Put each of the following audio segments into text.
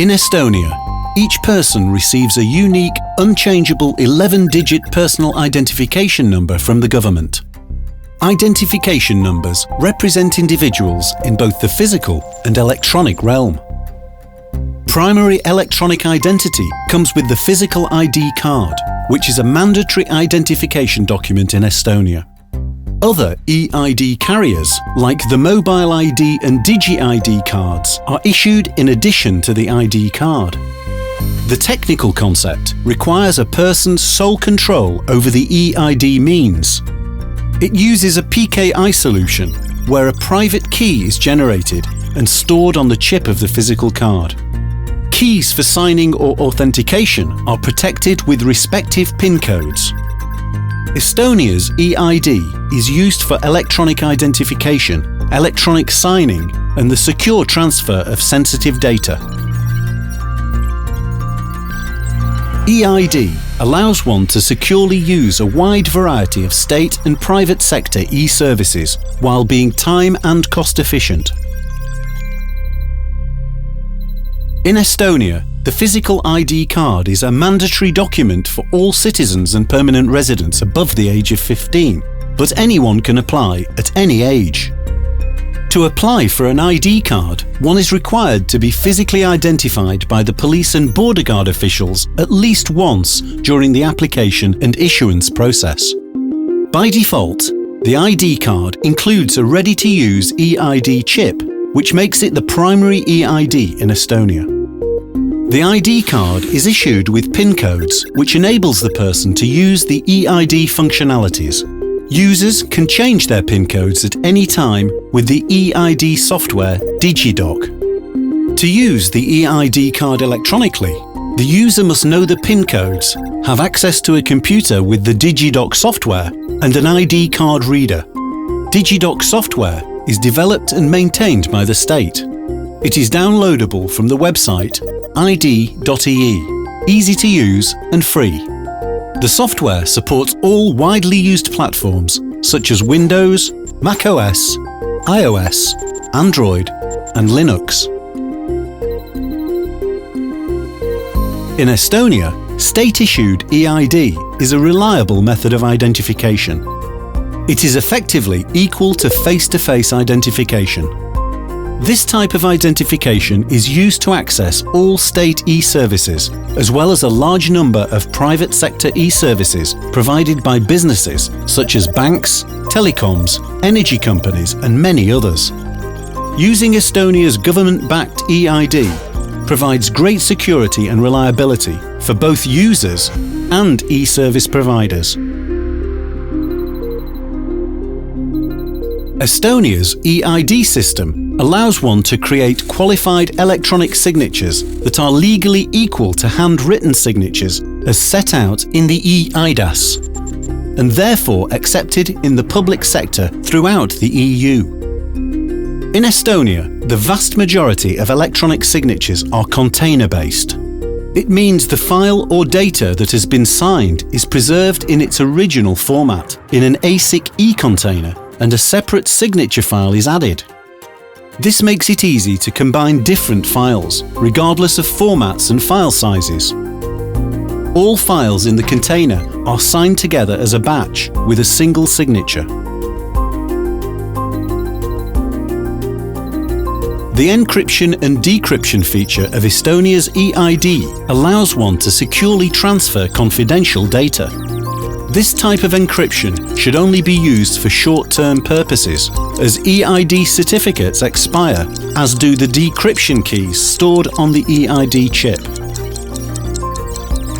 In Estonia, each person receives a unique, unchangeable 11-digit personal identification number from the government. Identification numbers represent individuals in both the physical and electronic realm. Primary electronic identity comes with the physical ID card, which is a mandatory identification document in Estonia. Other eID carriers, like the Mobile ID and Digi-ID cards, are issued in addition to the ID card. The technical concept requires a person's sole control over the eID means. It uses a PKI solution, where a private key is generated and stored on the chip of the physical card. Keys for signing or authentication are protected with respective PIN codes. Estonia's eID is used for electronic identification, electronic signing, and the secure transfer of sensitive data. eID allows one to securely use a wide variety of state and private sector e-services while being time and cost efficient. In Estonia, the physical ID card is a mandatory document for all citizens and permanent residents above the age of 15, but anyone can apply at any age. To apply for an ID card, one is required to be physically identified by the police and border guard officials at least once during the application and issuance process. By default, the ID card includes a ready-to-use eID chip, which makes it the primary eID in Estonia. The ID card is issued with PIN codes, which enables the person to use the eID functionalities. Users can change their PIN codes at any time with the eID software DigiDoc. To use the eID card electronically, the user must know the PIN codes, have access to a computer with the DigiDoc software, and an ID card reader. DigiDoc software is developed and maintained by the state. It is downloadable from the website id.ie, easy to use and free. The software supports all widely used platforms such as Windows, macOS, iOS, Android, and Linux. In Estonia, state-issued eID is a reliable method of identification. It is effectively equal to face-to-face identification. This type of identification is used to access all state e-services, as well as a large number of private sector e-services provided by businesses such as banks, telecoms, energy companies, and many others. Using Estonia's government-backed eID provides great security and reliability for both users and e-service providers. Estonia's eID system allows one to create qualified electronic signatures that are legally equal to handwritten signatures as set out in the eIDAS, and therefore accepted in the public sector throughout the EU. In Estonia, the vast majority of electronic signatures are container-based. It means the file or data that has been signed is preserved in its original format in an ASIC e-container, and a separate signature file is added. This makes it easy to combine different files, regardless of formats and file sizes. All files in the container are signed together as a batch with a single signature. The encryption and decryption feature of Estonia's eID allows one to securely transfer confidential data. This type of encryption should only be used for short-term purposes, as eID certificates expire, as do the decryption keys stored on the eID chip.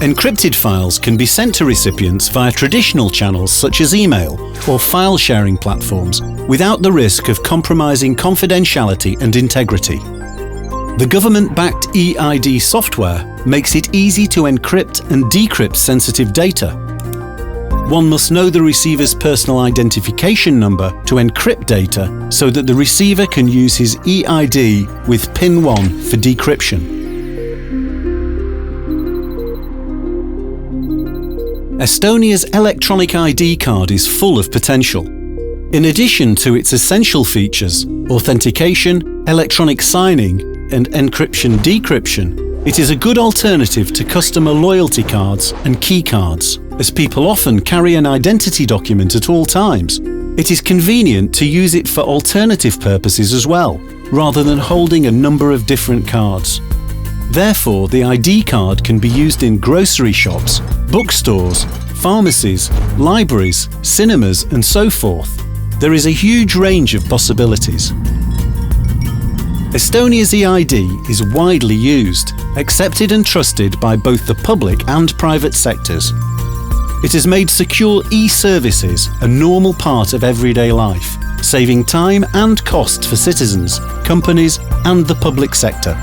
Encrypted files can be sent to recipients via traditional channels such as email or file-sharing platforms without the risk of compromising confidentiality and integrity. The government-backed eID software makes it easy to encrypt and decrypt sensitive data. One must know the receiver's personal identification number to encrypt data so that the receiver can use his eID with PIN 1 for decryption. Estonia's electronic ID card is full of potential. In addition to its essential features, authentication, electronic signing, and encryption-decryption, It is a good alternative to customer loyalty cards and key cards, as people often carry an identity document at all times. It is convenient to use it for alternative purposes as well, rather than holding a number of different cards. Therefore, the ID card can be used in grocery shops, bookstores, pharmacies, libraries, cinemas, and so forth. There is a huge range of possibilities. Estonia's eID is widely used, accepted and trusted by both the public and private sectors. It has made secure e-services a normal part of everyday life, saving time and cost for citizens, companies, and the public sector.